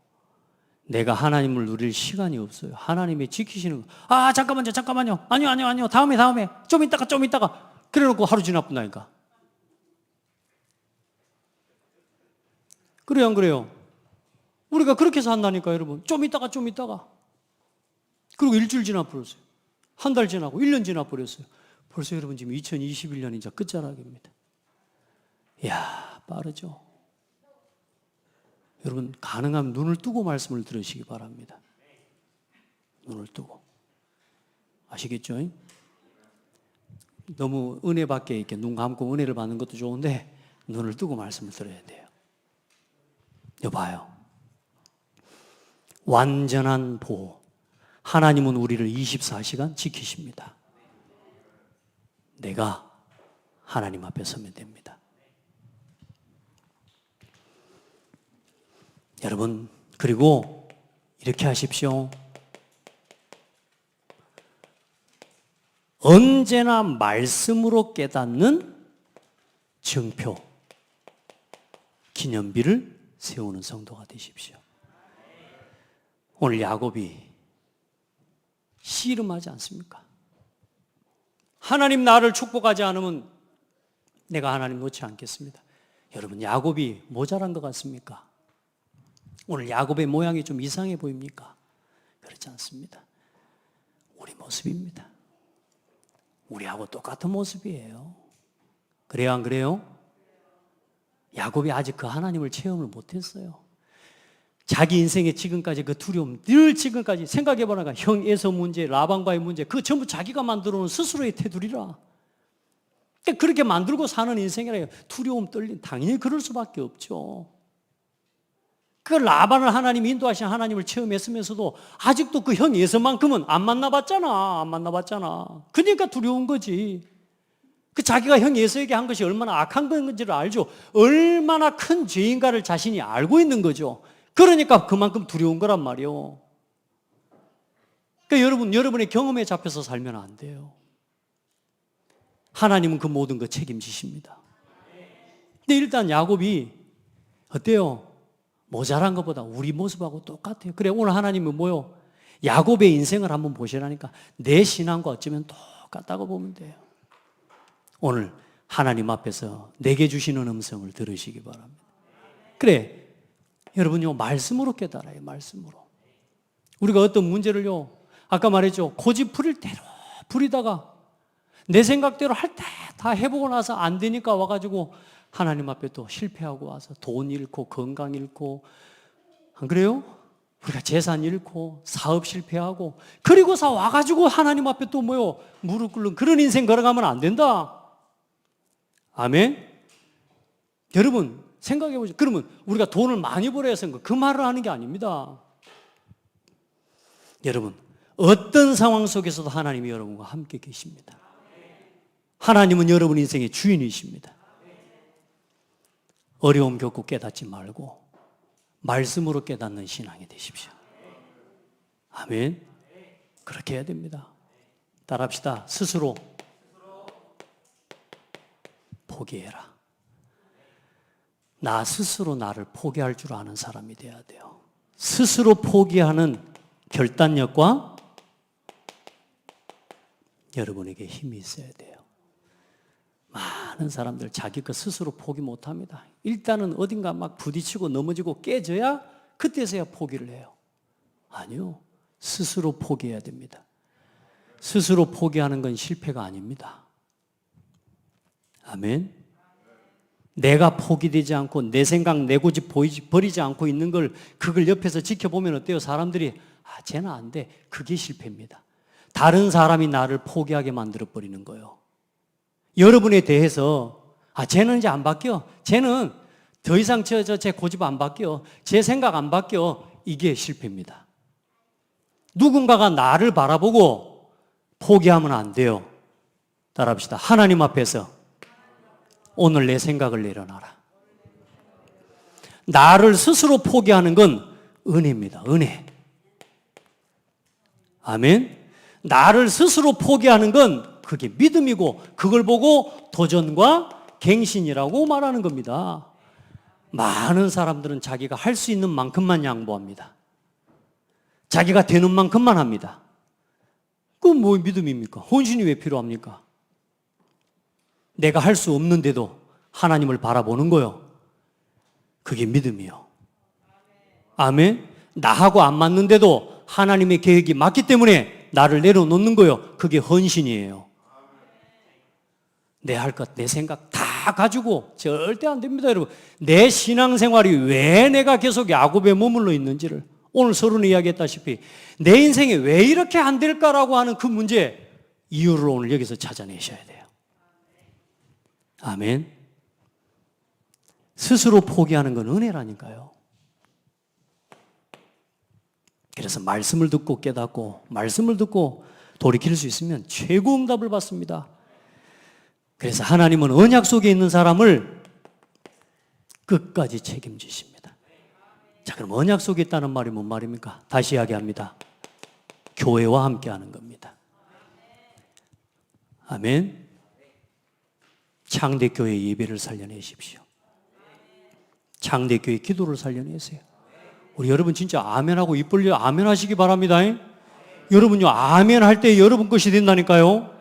내가 하나님을 누릴 시간이 없어요. 하나님이 지키시는 거. 아 잠깐만요. 아니요. 다음에 좀 이따가 그래놓고 하루 지나뿐다니까. 그래요 안 그래요? 우리가 그렇게 산다니까 여러분. 좀 이따가 그리고 일주일 지나버렸어요. 한 달 지나고 1년 지나버렸어요. 벌써 여러분 지금 2021년 이제 끝자락입니다. 이야 빠르죠. 여러분 가능하면 눈을 뜨고 말씀을 들으시기 바랍니다. 눈을 뜨고. 아시겠죠? 너무 은혜 밖에 이렇게 눈 감고 은혜를 받는 것도 좋은데 눈을 뜨고 말씀을 들어야 돼요. 여봐요. 완전한 보호. 하나님은 우리를 24시간 지키십니다. 내가 하나님 앞에 서면 됩니다. 여러분, 그리고 이렇게 하십시오. 언제나 말씀으로 깨닫는 정표, 기념비를 세우는 성도가 되십시오. 오늘 야곱이 씨름하지 않습니까? 하나님 나를 축복하지 않으면 내가 하나님 놓지 않겠습니다. 여러분 야곱이 모자란 것 같습니까? 오늘 야곱의 모양이 좀 이상해 보입니까? 그렇지 않습니다. 우리 모습입니다. 우리하고 똑같은 모습이에요. 그래요, 안 그래요? 야곱이 아직 그 하나님을 체험을 못했어요. 자기 인생의 지금까지 그 두려움, 늘 지금까지 생각해보니까 형 에서 문제, 라반과의 문제, 그거 전부 자기가 만들어 놓은 스스로의 테두리라. 그렇게 만들고 사는 인생이라 두려움, 떨림, 당연히 그럴 수밖에 없죠. 그 라반을 하나님이 인도하신 하나님을 체험했으면서도 아직도 그 형 에서만큼은 안 만나봤잖아. 그러니까 두려운 거지. 그 자기가 형 에서에게 한 것이 얼마나 악한 건지를 알죠. 얼마나 큰 죄인가를 자신이 알고 있는 거죠. 그러니까 그만큼 두려운 거란 말이에요. 그러니까 여러분의 경험에 잡혀서 살면 안 돼요. 하나님은 그 모든 거 책임지십니다. 근데 일단 야곱이 어때요? 모자란 것보다 우리 모습하고 똑같아요. 그래, 오늘 하나님은 뭐요? 야곱의 인생을 한번 보시라니까 내 신앙과 어쩌면 똑같다고 보면 돼요. 오늘 하나님 앞에서 내게 주시는 음성을 들으시기 바랍니다. 그래, 여러분요, 말씀으로 깨달아요. 말씀으로. 우리가 어떤 문제를요, 아까 말했죠, 고집 부릴 대로 부리다가 내 생각대로 할 때 다 해보고 나서 안 되니까 와가지고 하나님 앞에 또 실패하고 와서 돈 잃고 건강 잃고, 안 그래요? 우리가 재산 잃고 사업 실패하고 그리고서 와가지고 하나님 앞에 또 뭐요? 무릎 꿇는 그런 인생 걸어가면 안 된다. 아멘? 여러분 생각해 보죠. 그러면 우리가 돈을 많이 벌어야 해서 그 말을 하는 게 아닙니다. 여러분 어떤 상황 속에서도 하나님이 여러분과 함께 계십니다. 하나님은 여러분 인생의 주인이십니다. 어려움 겪고 깨닫지 말고 말씀으로 깨닫는 신앙이 되십시오. 아멘. 그렇게 해야 됩니다. 따라합시다. 스스로 포기해라. 나 스스로 나를 포기할 줄 아는 사람이 돼야 돼요. 스스로 포기하는 결단력과 여러분에게 힘이 있어야 돼요. 많은 사람들 자기 것 스스로 포기 못합니다. 일단은 어딘가 막 부딪히고 넘어지고 깨져야 그때서야 포기를 해요. 아니요. 스스로 포기해야 됩니다. 스스로 포기하는 건 실패가 아닙니다. 아멘. 내가 포기되지 않고 내 생각, 내 고집 버리지 않고 있는 걸 그걸 옆에서 지켜보면 어때요? 사람들이 쟤는 안 돼. 그게 실패입니다. 다른 사람이 나를 포기하게 만들어버리는 거예요. 여러분에 대해서 쟤는 이제 안 바뀌어. 쟤는 더 이상 제 고집 안 바뀌어. 제 생각 안 바뀌어. 이게 실패입니다. 누군가가 나를 바라보고 포기하면 안 돼요. 따라합시다. 하나님 앞에서 오늘 내 생각을 내려놔라. 나를 스스로 포기하는 건 은혜입니다. 은혜. 아멘. 나를 스스로 포기하는 건 그게 믿음이고 그걸 보고 도전과 갱신이라고 말하는 겁니다. 많은 사람들은 자기가 할 수 있는 만큼만 양보합니다. 자기가 되는 만큼만 합니다. 그건 뭐 믿음입니까? 혼신이 왜 필요합니까? 내가 할 수 없는데도 하나님을 바라보는 거요. 그게 믿음이요. 아멘. 나하고 안 맞는데도 하나님의 계획이 맞기 때문에 나를 내려놓는 거요. 그게 헌신이에요. 내 할 것, 내 생각 다 가지고 절대 안 됩니다, 여러분. 내 신앙생활이 왜 내가 계속 야곱에 머물러 있는지를 오늘 서론에 이야기했다시피 내 인생에 왜 이렇게 안 될까라고 하는 그 문제 이유를 오늘 여기서 찾아내셔야 돼요. 아멘. 스스로 포기하는 건 은혜라니까요. 그래서 말씀을 듣고 깨닫고 말씀을 듣고 돌이킬 수 있으면 최고 응답을 받습니다. 그래서 하나님은 언약 속에 있는 사람을 끝까지 책임지십니다. 자, 그럼 언약 속에 있다는 말이 뭔 말입니까? 다시 이야기합니다. 교회와 함께 하는 겁니다. 아멘. 창대교회 예배를 살려내십시오. 창대교회 기도를 살려내세요. 우리 여러분 진짜 아멘하고 입 벌려 아멘 하시기 바랍니다. 여러분요, 아멘 할 때 여러분 것이 된다니까요.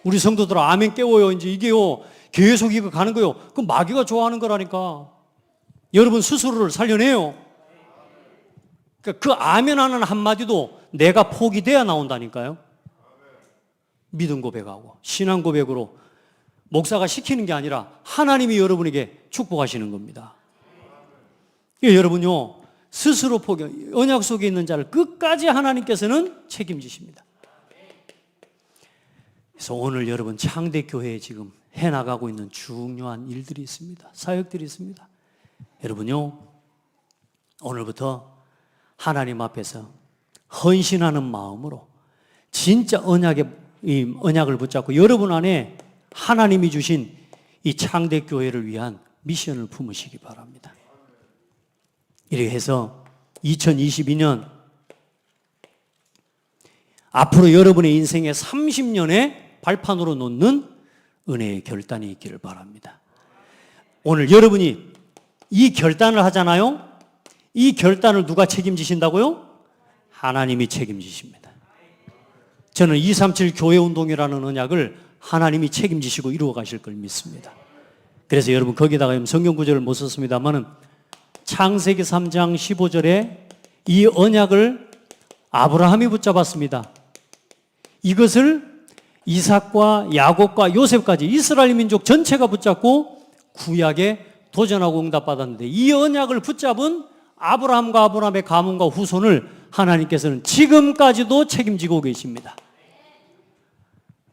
우리 성도들 아멘 깨워요. 이제 이게요, 계속 이거 가는 거요. 그 마귀가 좋아하는 거라니까. 여러분 스스로를 살려내요. 그러니까 그 아멘 하는 한마디도 내가 포기돼야 나온다니까요. 믿음 고백하고 신앙 고백으로 목사가 시키는 게 아니라 하나님이 여러분에게 축복하시는 겁니다. 여러분요, 스스로 포기, 언약 속에 있는 자를 끝까지 하나님께서는 책임지십니다. 그래서 오늘 여러분 창대교회에 지금 해나가고 있는 중요한 일들이 있습니다. 사역들이 있습니다. 여러분요, 오늘부터 하나님 앞에서 헌신하는 마음으로 진짜 언약을 붙잡고 여러분 안에 하나님이 주신 이 창대교회를 위한 미션을 품으시기 바랍니다. 이렇게 해서 2022년 앞으로 여러분의 인생의 30년의 발판으로 놓는 은혜의 결단이 있기를 바랍니다. 오늘 여러분이 이 결단을 하잖아요. 이 결단을 누가 책임지신다고요? 하나님이 책임지십니다. 저는 237 교회운동이라는 언약을 하나님이 책임지시고 이루어 가실 걸 믿습니다. 그래서 여러분 거기다가 성경 구절을 못 썼습니다만은 창세기 3장 15절에 이 언약을 아브라함이 붙잡았습니다. 이것을 이삭과 야곱과 요셉까지 이스라엘 민족 전체가 붙잡고 구약에 도전하고 응답받았는데 이 언약을 붙잡은 아브라함과 아브라함의 가문과 후손을 하나님께서는 지금까지도 책임지고 계십니다.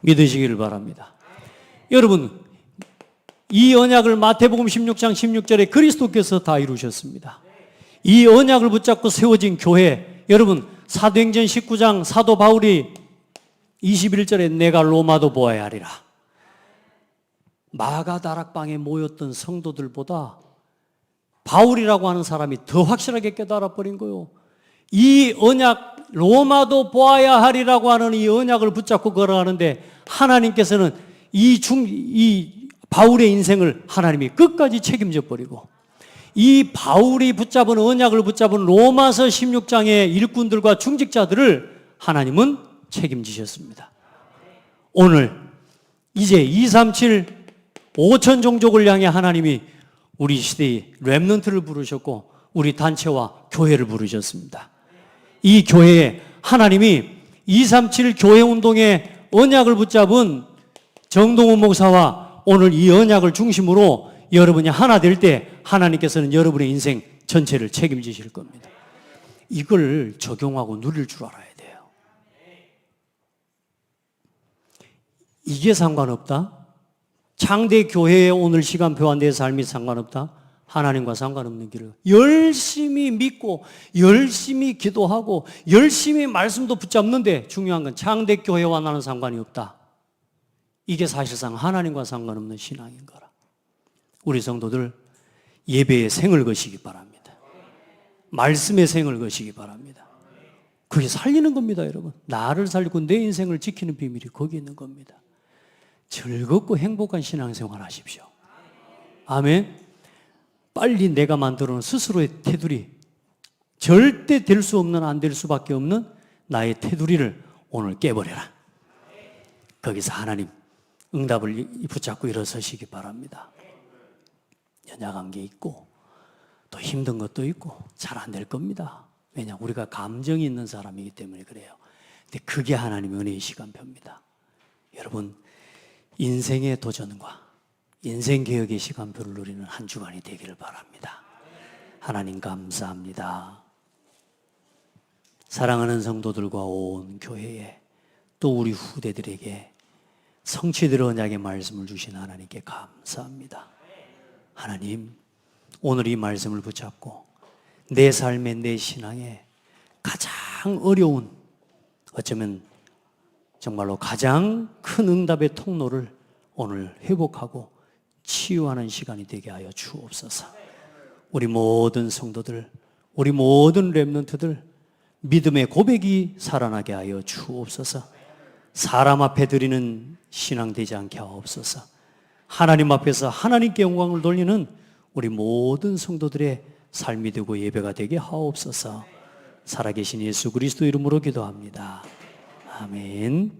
믿으시기를 바랍니다. 여러분, 이 언약을 마태복음 16장 16절에 그리스도께서 다 이루셨습니다. 이 언약을 붙잡고 세워진 교회, 여러분 사도행전 19장 사도 바울이 21절에 내가 로마도 보아야 하리라. 마가다락방에 모였던 성도들보다 바울이라고 하는 사람이 더 확실하게 깨달아 버린 거예요. 이 언약, 로마도 보아야 하리라고 하는 이 언약을 붙잡고 걸어가는데 하나님께서는 이 바울의 인생을 하나님이 끝까지 책임져 버리고 이 바울이 붙잡은 언약을 붙잡은 로마서 16장의 일꾼들과 중직자들을 하나님은 책임지셨습니다. 오늘 이제 237 5천 종족을 향해 하나님이 우리 시대의 렘넌트를 부르셨고 우리 단체와 교회를 부르셨습니다. 이 교회에 하나님이 237 교회운동의 언약을 붙잡은 정동훈 목사와 오늘 이 언약을 중심으로 여러분이 하나 될 때 하나님께서는 여러분의 인생 전체를 책임지실 겁니다. 이걸 적용하고 누릴 줄 알아야 돼요. 이게 상관없다? 창대교회의 오늘 시간표와 내 삶이 상관없다? 하나님과 상관없는 길을 열심히 믿고 열심히 기도하고 열심히 말씀도 붙잡는데 중요한 건 창대교회와 나는 상관이 없다. 이게 사실상 하나님과 상관없는 신앙인 거라. 우리 성도들 예배의 생을 거시기 바랍니다. 말씀의 생을 거시기 바랍니다. 그게 살리는 겁니다, 여러분. 나를 살리고 내 인생을 지키는 비밀이 거기 있는 겁니다. 즐겁고 행복한 신앙생활 하십시오. 아멘. 빨리 내가 만들어 놓은 스스로의 테두리, 절대 될 수 없는, 안 될 수밖에 없는 나의 테두리를 오늘 깨버려라. 거기서 하나님 응답을 붙잡고 일어서시기 바랍니다. 연약한 게 있고 또 힘든 것도 있고 잘 안 될 겁니다. 왜냐? 우리가 감정이 있는 사람이기 때문에 그래요. 근데 그게 하나님의 은혜의 시간표입니다. 여러분, 인생의 도전과 인생개혁의 시간표를 누리는 한 주간이 되기를 바랍니다. 하나님 감사합니다. 사랑하는 성도들과 온 교회에 또 우리 후대들에게 성취될 언약의 말씀을 주신 하나님께 감사합니다. 하나님, 오늘 이 말씀을 붙잡고 내 삶의 내 신앙에 가장 어려운, 어쩌면 정말로 가장 큰 응답의 통로를 오늘 회복하고 치유하는 시간이 되게 하여 주옵소서. 우리 모든 성도들, 우리 모든 렘넌트들 믿음의 고백이 살아나게 하여 주옵소서. 사람 앞에 드리는 신앙 되지 않게 하옵소서. 하나님 앞에서 하나님께 영광을 돌리는 우리 모든 성도들의 삶이 되고 예배가 되게 하옵소서. 살아계신 예수 그리스도 이름으로 기도합니다. 아멘.